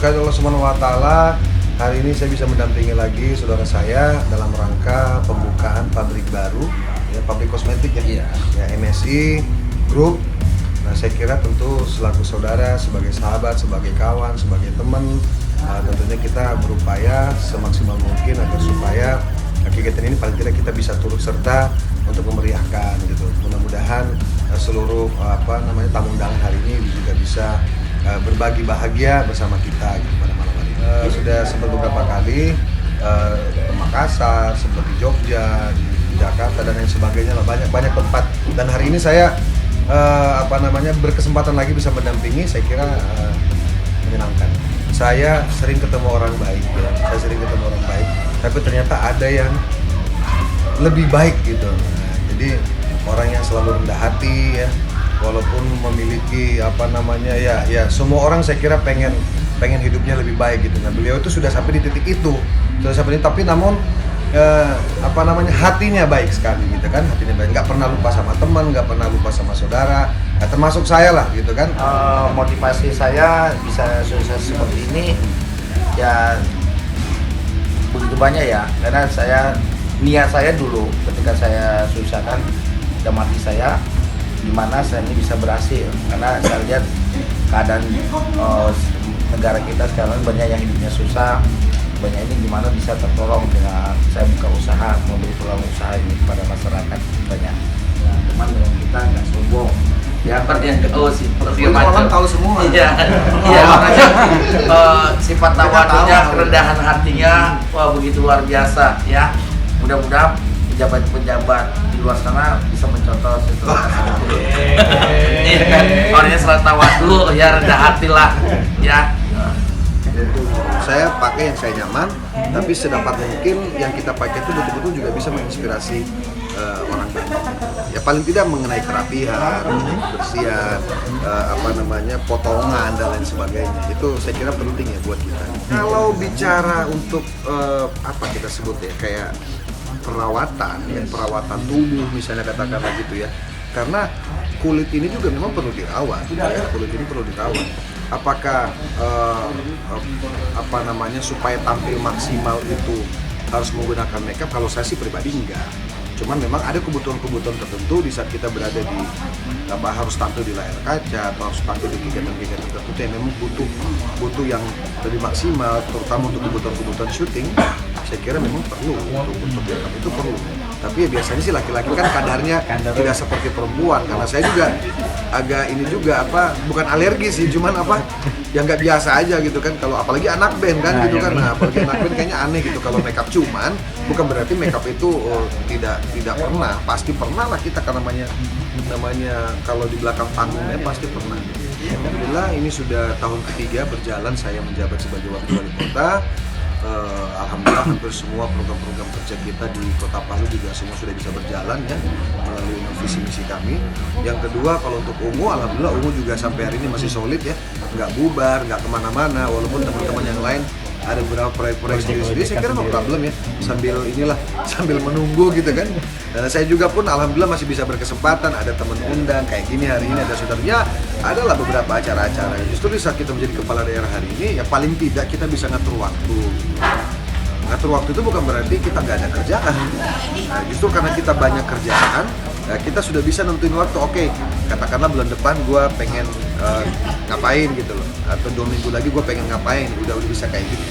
berkat Allah Subhanahu wa taala, hari ini saya bisa mendampingi lagi saudara saya dalam rangka pembukaan pabrik baru, ya, pabrik kosmetik ya. Iya. Ya, MSI Group. Nah, saya kira tentu selaku saudara, sebagai sahabat, sebagai kawan, sebagai teman, tentunya kita berupaya semaksimal mungkin agar supaya kegiatan ini paling tidak kita bisa turut serta untuk memeriahkan gitu. Mudah-mudahan seluruh tamu undangan hari ini juga bisa berbagi bahagia bersama kita gitu, pada malam hari. Sudah sempat beberapa kali ke Makassar, sempat di Jogja, di Jakarta dan lain sebagainya lah, banyak tempat. Dan hari ini saya berkesempatan lagi bisa mendampingi, saya kira menyenangkan. Saya sering ketemu orang baik ya, tapi ternyata ada yang lebih baik gitu. Nah, jadi orang yang selalu rendah hati ya, walaupun memiliki ya semua orang saya kira pengen hidupnya lebih baik gitu. Nah, beliau itu sudah sampai di titik itu, tapi namun hatinya baik sekali gitu kan, hatinya baik, nggak pernah lupa sama teman, nggak pernah lupa sama saudara, termasuk saya lah gitu kan. Motivasi saya bisa sukses seperti ini ya begitu banyak ya, karena niat saya dulu ketika saya susah kan udah mati saya, gimana saya ini bisa berhasil, karena saya lihat keadaan negara kita sekarang banyak yang hidupnya susah, banyak ini gimana bisa tertolong dengan saya buka usaha, memberi peluang usaha ini kepada masyarakat banyak. Nah, teman dengan kita nggak sombong. Ya, seperti yang Orang tahu semua. Iya, makanya sifat tawaduknya, kerendahan hatinya, wah begitu luar biasa ya. Mudah-mudahan pejabat-pejabat di luar sana bisa mencontoh situasi itu. Iya kan, orangnya selalu tawaduk, ya rendah hati lah, ya. Saya pakai yang saya nyaman, tapi sedapat mungkin yang kita pakai itu betul-betul juga bisa menginspirasi orang banyak. Ya paling tidak mengenai kerapihan, kebersihan, potongan dan lain sebagainya. Itu saya kira penting ya buat kita. Kalau bicara untuk kita sebut ya kayak perawatan tubuh misalnya katakanlah gitu ya. Karena kulit ini juga memang perlu dirawat. Ya, kulit ini perlu dirawat. Apakah supaya tampil maksimal itu harus menggunakan makeup? Kalau saya sih pribadi enggak. Cuman memang ada kebutuhan-kebutuhan tertentu di saat kita berada di harus tampil di layar kaca atau harus tampil di kegiatan-kegiatan tertentu yang memang butuh yang lebih maksimal, terutama untuk kebutuhan-kebutuhan syuting. Saya kira memang perlu untuk makeup itu perlu. Tapi ya biasanya sih laki-laki kan kadarnya tidak seperti perempuan, karena saya juga agak ini juga bukan alergi sih, cuman yang nggak biasa aja gitu kan. Kalau apalagi anak band kan gitu kan, apalagi anak band kayaknya aneh gitu kalau makeup. Cuman bukan berarti makeup itu tidak pernah, pasti pernah lah kita, kan namanya kalau di belakang panggungnya pasti pernah. Alhamdulillah ini sudah tahun ketiga berjalan saya menjabat sebagai wakil wali kota. Alhamdulillah hampir semua program-program kerja kita di Kota Palu juga semua sudah bisa berjalan ya melalui visi misi kami. Yang kedua, kalau untuk Ungu, alhamdulillah Ungu juga sampai hari ini masih solid ya, nggak bubar, nggak kemana-mana, walaupun teman-teman yang lain ada beberapa proyek-proyek sendiri-sendiri. Saya kira no problem ya, sambil menunggu gitu kan. Dan saya juga pun alhamdulillah masih bisa berkesempatan ada teman undang kayak gini hari ini, ada saudaranya, adalah beberapa acara-acara. Justru di saat kita menjadi kepala daerah hari ini ya paling tidak kita bisa ngatur waktu. Ngatur waktu itu bukan berarti kita nggak ada kerjaan. Nah, justru karena kita banyak kerjaan, kita sudah bisa nentuin waktu. Oke, katakanlah bulan depan gue pengen ngapain gitu loh, atau 2 minggu lagi gue pengen ngapain, udah bisa kayak gitu.